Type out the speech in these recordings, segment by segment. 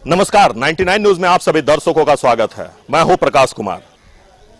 नमस्कार, 99 न्यूज में आप सभी दर्शकों का स्वागत है। मैं हूं प्रकाश कुमार।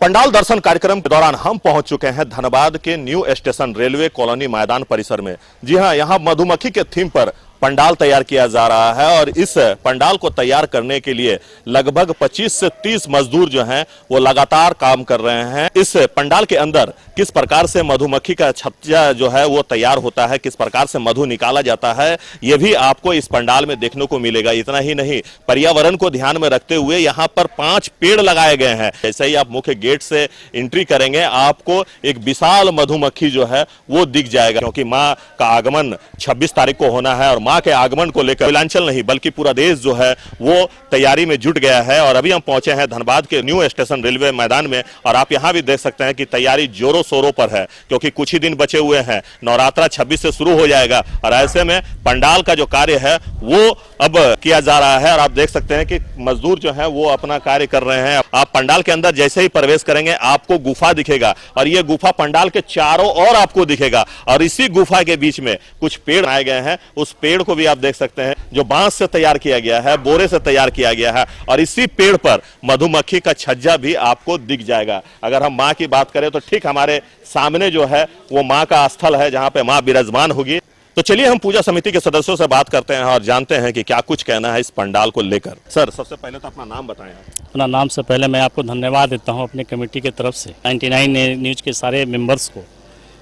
पंडाल दर्शन कार्यक्रम के दौरान हम पहुंच चुके हैं धनबाद के न्यू स्टेशन रेलवे कॉलोनी मैदान परिसर में। जी हां, यहां मधुमक्खी के थीम पर पंडाल तैयार किया जा रहा है और इस पंडाल को तैयार करने के लिए लगभग 25 से 30 मजदूर जो हैं वो लगातार काम कर रहे हैं। इस पंडाल के अंदर किस प्रकार से मधुमक्खी का छत्ता जो है वो तैयार होता है, किस प्रकार से मधु निकाला जाता है, ये भी आपको इस पंडाल में देखने को मिलेगा। इतना ही नहीं, पर्यावरण को ध्यान में रखते हुए यहाँ पर 5 पेड़ लगाए गए हैं। जैसे ही आप मुख्य गेट से एंट्री करेंगे आपको एक विशाल मधुमक्खी जो है वो दिख जाएगा, क्योंकि माँ का आगमन 26 तारीख को होना है और मां के आगमन को लेकर मिथिलांचल नहीं बल्कि पूरा देश जो है वो तैयारी में जुट गया है। और अभी हम पहुंचे हैं धनबाद के न्यू स्टेशन रेलवे मैदान में और आप यहां भी देख सकते हैं कि तैयारी जोरों शोरों पर है, क्योंकि कुछ ही दिन बचे हुए हैं। नवरात्रा 26 से शुरू हो जाएगा और ऐसे में पंडाल का जो कार्य है वो अब किया जा रहा है और आप देख सकते हैं कि मजदूर जो है वो अपना कार्य कर रहे हैं। आप पंडाल के अंदर जैसे ही प्रवेश करेंगे आपको गुफा दिखेगा और ये गुफा पंडाल के चारों ओर आपको दिखेगा और इसी गुफा के बीच में कुछ पेड़ आए गए हैं। उस पेड़ को भी आप देख सकते हैं जो बांस से तैयार किया गया है, बोरे से तैयार किया गया है और इसी पेड़ पर मधुमक्खी का छज्जा भी आपको दिख जाएगा। अगर हम मां की बात करें तो ठीक हमारे सामने जो है वो मां का स्थल है जहां पे मां विराजमान होगी। तो चलिए हम पूजा समिति के सदस्यों से बात करते हैं और जानते हैं कि क्या कुछ कहना है इस पंडाल को लेकर। सर, सबसे पहले तो अपना नाम बताएं। अपना नाम से पहले मैं आपको धन्यवाद देता हूं अपनी कमेटी की तरफ से 99 न्यूज़ के सारे मेंबर्स को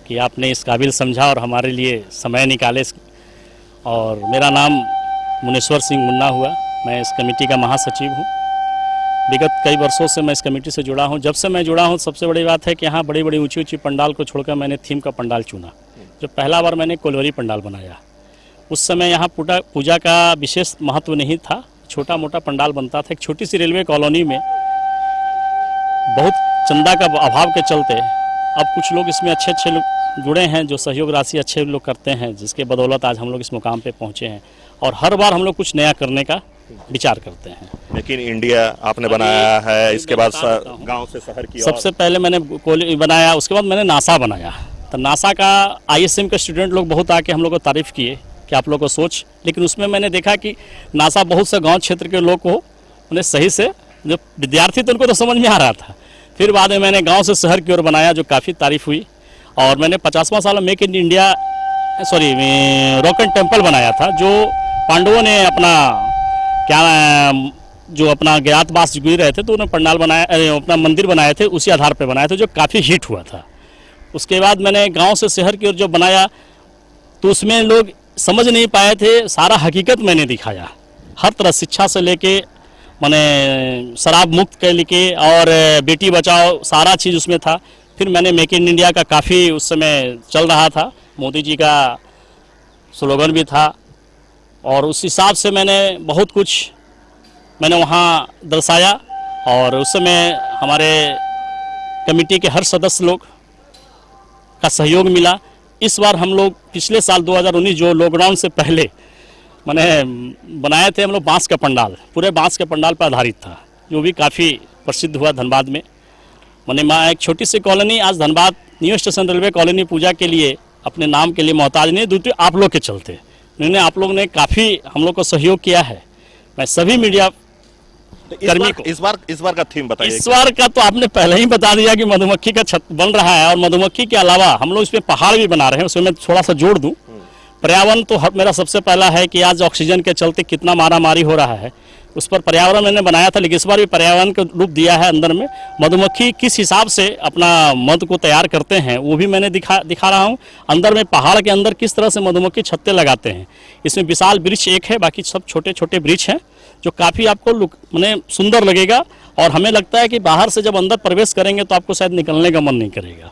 कि आपने इस काबिल समझा और हमारे लिए समय निकाले। और मेरा नाम मुनेश्वर सिंह मुन्ना हुआ, मैं इस कमेटी का महासचिव हूँ। विगत कई वर्षों से मैं इस कमेटी से जुड़ा हूँ। जब से मैं जुड़ा हूँ सबसे बड़ी बात है कि यहाँ बड़ी बड़ी ऊंची ऊंची पंडाल को छोड़कर मैंने थीम का पंडाल चुना। जो पहला बार मैंने कोलोरी पंडाल बनाया, उस समय यहाँ पूजा का विशेष महत्व नहीं था, छोटा मोटा पंडाल बनता था। एक छोटी सी रेलवे कॉलोनी में बहुत चंदा का अभाव के चलते अब कुछ लोग इसमें अच्छे लोग जुड़े हैं, जो सहयोग राशि अच्छे लोग करते हैं, जिसके बदौलत आज हम लोग इस मुकाम पे पहुँचे हैं और हर बार हम लोग कुछ नया करने का विचार करते हैं। लेकिन इंडिया आपने बनाया है, इसके बाद गांव से शहर की सबसे पहले मैंने कोली बनाया, उसके बाद मैंने नासा बनाया। तो नासा का ISM के स्टूडेंट लोग बहुत आके हम लोग को तारीफ़ किए कि आप लोग को सोच, लेकिन उसमें मैंने देखा कि नासा बहुत से गांव क्षेत्र के लोग को उन्हें सही से, जो विद्यार्थी थे उनको तो समझ में आ रहा था। फिर बाद में मैंने गांव से शहर की ओर बनाया, जो काफ़ी तारीफ़ हुई। और मैंने 50वां साल मेक इन इंडिया रॉकन टेम्पल बनाया था, जो पांडवों ने अपना जो अपना ज्ञातवास गुजर रहे थे तो उन्होंने पंडाल बनाया, अपना मंदिर बनाए थे, उसी आधार पर बनाए थे, जो काफ़ी हिट हुआ था। उसके बाद मैंने गांव से शहर की ओर जो बनाया तो उसमें लोग समझ नहीं पाए थे, सारा हकीकत मैंने दिखाया। हर तरह शिक्षा से लेके मैंने शराब मुक्त के लेके और बेटी बचाओ सारा चीज़ उसमें था। फिर मैंने मेक इन इंडिया का काफ़ी उस समय चल रहा था, मोदी जी का स्लोगन भी था और उस हिसाब से मैंने बहुत कुछ मैंने वहाँ दर्शाया और उस समय हमारे कमेटी के हर सदस्य लोग का सहयोग मिला। इस बार हम लोग पिछले साल 2019 जो लॉकडाउन से पहले मैंने बनाए थे हम लोग बांस का पंडाल, पूरे बांस के पंडाल पर आधारित था, जो भी काफ़ी प्रसिद्ध हुआ धनबाद में। मैंने एक छोटी सी कॉलोनी, आज Dhanbad new station railway colony पूजा के लिए अपने नाम के लिए मोहताज नहीं, दूसरे आप लोग के चलते उन्होंने आप लोग ने काफ़ी हम लोग को सहयोग किया है। मैं सभी मीडिया कर्मी को इस बार का थीम बताइए। इस बार का तो आपने पहले ही बता दिया कि मधुमक्खी का छत बन रहा है और मधुमक्खी के अलावा हम लोग इसमें पहाड़ भी बना रहे हैं। उसमें मैं थोड़ा सा जोड़ दूं, पर्यावरण तो मेरा सबसे पहला है कि आज ऑक्सीजन के चलते कितना मारामारी हो रहा है, उस पर पर्यावरण मैंने बनाया था। लेकिन इस बार भी पर्यावरण का रूप दिया है। अंदर में मधुमक्खी किस हिसाब से अपना मध को तैयार करते हैं वो भी मैंने दिखा रहा हूँ। अंदर में पहाड़ के अंदर किस तरह से मधुमक्खी छत्ते लगाते हैं। इसमें विशाल वृक्ष एक है, बाकी सब छोटे छोटे वृक्ष हैं, जो काफ़ी आपको मैंने सुंदर लगेगा। और हमें लगता है कि बाहर से जब अंदर प्रवेश करेंगे तो आपको शायद निकलने का मन नहीं करेगा।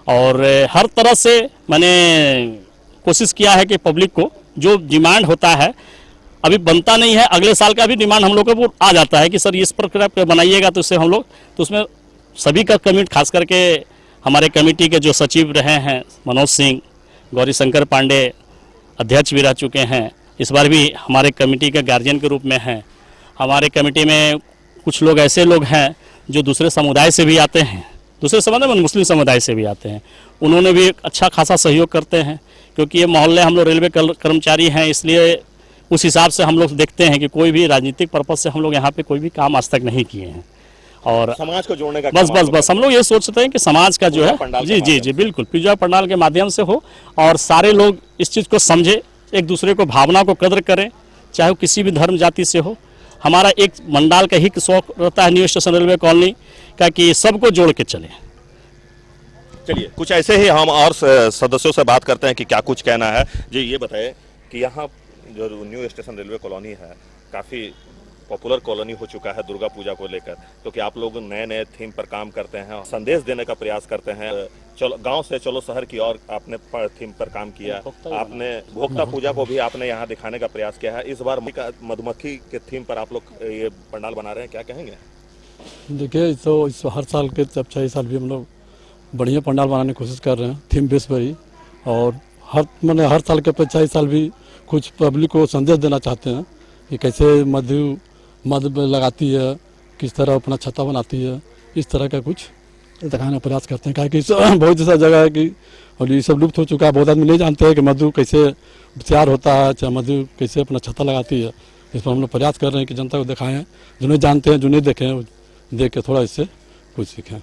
और हर तरह से मैंने कोशिश किया है कि पब्लिक को जो डिमांड होता है, अभी बनता नहीं है, अगले साल का भी डिमांड हम लोग को आ जाता है कि सर इस पर बनाइएगा, तो इससे हम लोग तो उसमें सभी का कमिट, खास करके हमारे कमेटी के जो सचिव रहे हैं मनोज सिंह, गौरी शंकर पांडे अध्यक्ष भी रह चुके हैं, इस बार भी हमारे कमेटी के गार्जियन के रूप में हैं। हमारे कमेटी में कुछ लोग ऐसे लोग हैं जो दूसरे समुदाय से भी आते हैं, दूसरे समुदाय में मुस्लिम समुदाय से भी आते हैं, उन्होंने भी अच्छा खासा सहयोग करते हैं। क्योंकि ये मोहल्ले हम लोग रेलवे कर्मचारी हैं, इसलिए उस हिसाब से हम लोग देखते हैं कि कोई भी राजनीतिक पर्पज से हम लोग यहाँ पे कोई भी काम आज तक नहीं किए हैं। और समाज को जोड़ने का बस काम आप लोग हम लोग ये सोचते हैं कि समाज का जो पूजा है पंडाल के जी जी माध्यम जी बिल्कुल पूजा पंडाल के माध्यम से हो और सारे लोग इस चीज़ को समझे, एक दूसरे को भावना को कदर करें, चाहे वो किसी भी धर्म जाति से हो। हमारा एक मंडाल का ही शौक रहता है न्यू स्टेशन रेलवे कॉलोनी का कि सबको जोड़ के चले। चलिए कुछ ऐसे ही हम और सदस्यों से बात करते हैं कि क्या कुछ कहना है। जी ये बताएं कि यहाँ जो न्यू स्टेशन रेलवे कॉलोनी है काफ़ी पॉपुलर कॉलोनी हो चुका है दुर्गा पूजा को लेकर, क्योंकि आप लोग नए नए थीम पर काम करते हैं, संदेश देने का प्रयास करते हैं। चलो गांव से चलो शहर की ओर आपने थीम पर काम किया, आपने भोक्ता पूजा को भी आपने यहाँ दिखाने का प्रयास किया है। इस बार मधुमक्खी के थीम पर आप लोग ये पंडाल बना रहे हैं, क्या कहेंगे? देखिए तो इस हर साल के जब 6 साल भी हम लोग बढ़िया पंडाल बनाने की कोशिश कर रहे हैं थीम बेस पर ही, और हर साल के 5 साल भी कुछ पब्लिक को संदेश देना चाहते हैं कि कैसे मधु लगाती है, किस तरह अपना छत्ता बनाती है, इस तरह का कुछ दिखाने का प्रयास करते हैं। कि बहुत ऐसा जगह है कि और ये सब लुप्त हो चुका है, बहुत आदमी नहीं जानते हैं कि मधु कैसे तैयार होता है, चाहे मधु कैसे अपना छत्ता लगाती है। इस पर हम लोग प्रयास कर रहे हैं कि जनता को दिखाएं, जो नहीं जानते हैं, जो नहीं देखे हैं, देख के थोड़ा इससे कुछ सीखें।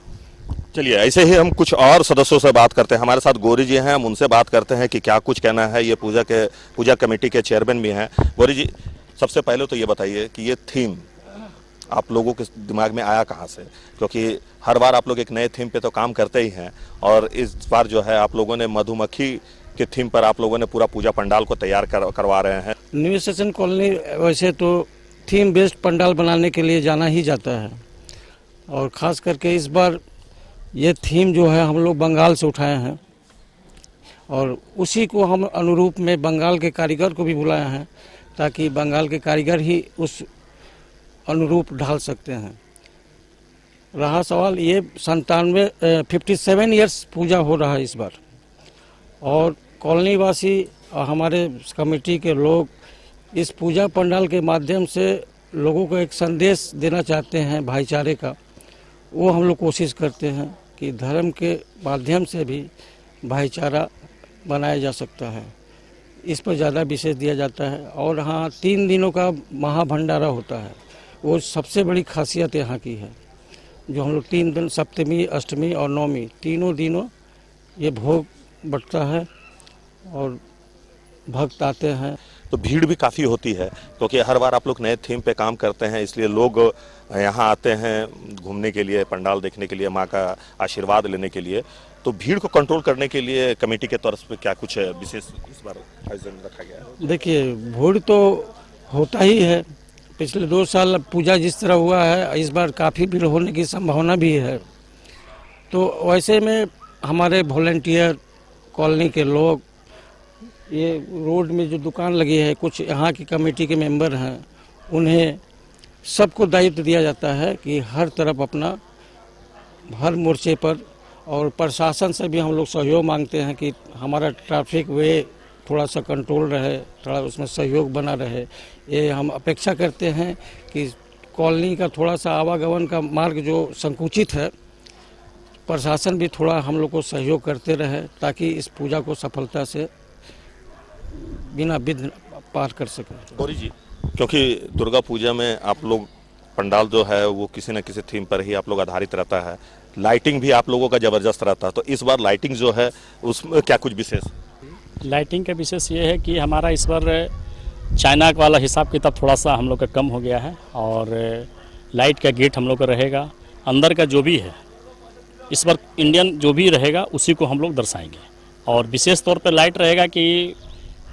चलिए ऐसे ही हम कुछ और सदस्यों से बात करते हैं। हमारे साथ गौरी जी हैं, हम उनसे बात करते हैं कि क्या कुछ कहना है। ये पूजा कमेटी के चेयरमैन भी हैं। गौरी जी सबसे पहले तो ये बताइए कि ये थीम आप लोगों के दिमाग में आया कहाँ से, क्योंकि हर बार आप लोग एक नए थीम पे तो काम करते ही हैं और इस बार जो है आप लोगों ने मधुमक्खी के थीम पर आप लोगों ने पूरा पूजा पंडाल को तैयार करवा रहे हैं। न्यू स्टेशन कॉलोनी वैसे तो थीम बेस्ड पंडाल बनाने के लिए जाना ही जाता है, और ख़ास करके इस बार ये थीम जो है हम लोग बंगाल से उठाए हैं और उसी को हम अनुरूप में बंगाल के कारीगर को भी बुलाया है ताकि बंगाल के कारीगर ही उस अनुरूप ढाल सकते हैं। रहा सवाल ये 57 ईयर्स पूजा हो रहा है इस बार, और कॉलोनी वासी हमारे कमेटी के लोग इस पूजा पंडाल के माध्यम से लोगों को एक संदेश देना चाहते हैं भाईचारे का। वो हम लोग कोशिश करते हैं कि धर्म के माध्यम से भी भाईचारा बनाया जा सकता है, इस पर ज़्यादा विशेष दिया जाता है। और हाँ 3 दिनों का महाभंडारा होता है, वो सबसे बड़ी खासियत यहाँ की है, जो हम लोग 3 दिन सप्तमी अष्टमी और नवमी तीनों दिनों ये भोग बटता है और भक्त आते हैं। तो भीड़ भी काफ़ी होती है क्योंकि हर बार आप लोग नए थीम पे काम करते हैं, इसलिए लोग यहाँ आते हैं घूमने के लिए, पंडाल देखने के लिए, माँ का आशीर्वाद लेने के लिए। तो भीड़ को कंट्रोल करने के लिए कमेटी के तरफ से क्या कुछ विशेष इस बार आयोजन रखा गया है? देखिए भीड़ तो होता ही है, पिछले 2 साल पूजा जिस तरह हुआ है इस बार काफ़ी भीड़ होने की संभावना भी है। तो वैसे में हमारे वॉलंटियर कॉलोनी के लोग, ये रोड में जो दुकान लगी है, कुछ यहाँ की कमेटी के मेंबर हैं, उन्हें सबको दायित्व दिया जाता है कि हर तरफ अपना हर मोर्चे पर, और प्रशासन से भी हम लोग सहयोग मांगते हैं कि हमारा ट्रैफिक वे थोड़ा सा कंट्रोल रहे, थोड़ा उसमें सहयोग बना रहे। ये हम अपेक्षा करते हैं कि कॉलोनी का थोड़ा सा आवागमन का मार्ग जो संकुचित है, प्रशासन भी थोड़ा हम लोग को सहयोग करते रहे ताकि इस पूजा को सफलता से बिना विघ्न पार कर सकें। गौरी जी, क्योंकि दुर्गा पूजा में आप लोग पंडाल जो है वो किसी न किसी थीम पर ही आप लोग आधारित रहता है, लाइटिंग भी आप लोगों का ज़बरदस्त रहता है, तो इस बार लाइटिंग जो है उसमें क्या कुछ विशेष? लाइटिंग का विशेष ये है कि हमारा इस बार चाइना वाला हिसाब किताब थोड़ा सा हम लोग का कम हो गया है, और लाइट का गेट हम लोग का रहेगा, अंदर का जो भी है इस बार इंडियन जो भी रहेगा उसी को हम लोग दर्शाएंगे। और विशेष तौर पर लाइट रहेगा कि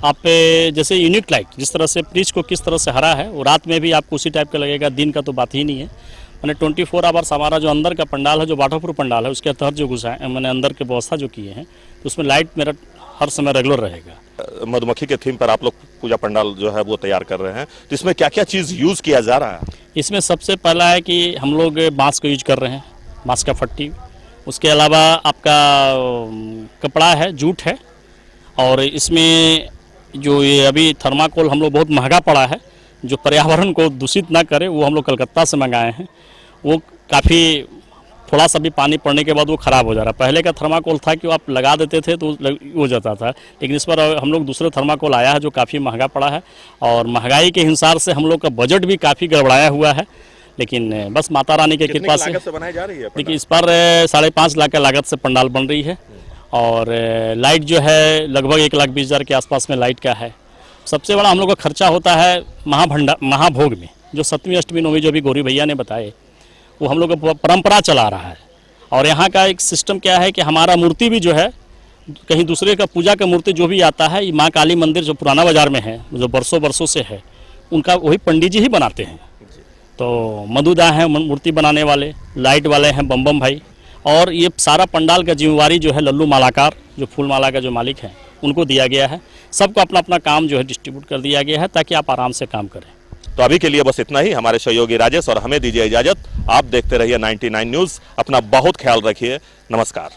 आप जैसे यूनिक लाइट जिस तरह से प्रीच को किस तरह से हरा है, वो रात में भी आपको उसी टाइप का लगेगा, दिन का तो बात ही नहीं है। मैंने 24 आवर्स हमारा जो अंदर का पंडाल है, जो वाटरप्रूफ पंडाल है, उसके तहत जो घुसा है मैंने अंदर की व्यवस्था जो किए हैं, तो उसमें लाइट मेरा हर समय रेगुलर रहेगा। मधुमक्खी के थीम पर आप लोग पूजा पंडाल जो है वो तैयार कर रहे हैं, तो इसमें क्या क्या चीज़ यूज़ किया जा रहा है? इसमें सबसे पहला है कि हम लोग बांस को यूज कर रहे हैं, बांस का फट्टी, उसके अलावा आपका कपड़ा है, जूट है, और इसमें जो ये अभी थर्माकोल हम लोग बहुत महंगा पड़ा है, जो पर्यावरण को दूषित ना करे, वो हम लोग कलकत्ता से मंगाए हैं। वो काफ़ी थोड़ा सा भी पानी पड़ने के बाद वो ख़राब हो जा रहा है। पहले का थर्माकोल था कि आप लगा देते थे तो हो जाता था, लेकिन इस पर हम लोग दूसरे थर्माकोल आया है जो काफ़ी महंगा पड़ा है, और महंगाई के हिसाब से हम लोग का बजट भी काफ़ी गड़बड़ाया हुआ है। लेकिन बस माता रानी की कृपा से बनाई जा रही है देखिए, इस पर 5.5 लाख की लागत से पंडाल बन रही है, और लाइट जो है लगभग 1,20,000 के आसपास में लाइट का है। सबसे बड़ा हम लोग का खर्चा होता है महाभोग में, जो 7वीं 8वीं 9वीं जो भी गौरी भैया ने बताए, वो हम लोग का परंपरा चला रहा है। और यहाँ का एक सिस्टम क्या है कि हमारा मूर्ति भी जो है, कहीं दूसरे का पूजा का मूर्ति जो भी आता है, ये माँ काली मंदिर जो पुराना बाजार में है, जो बरसों से है, उनका वही पंडित जी ही बनाते हैं। तो मधुदा हैं मूर्ति बनाने वाले, लाइट वाले हैं बम भाई, और ये सारा पंडाल का जिम्मेवारी जो है लल्लू मालाकार, जो फूल माला का जो मालिक है, उनको दिया गया है। सबको अपना अपना काम जो है डिस्ट्रीब्यूट कर दिया गया है ताकि आप आराम से काम करें। तो अभी के लिए बस इतना ही। हमारे सहयोगी राजेश और हमें दीजिए इजाजत। आप देखते रहिए 99 न्यूज़। अपना बहुत ख्याल रखिए। नमस्कार।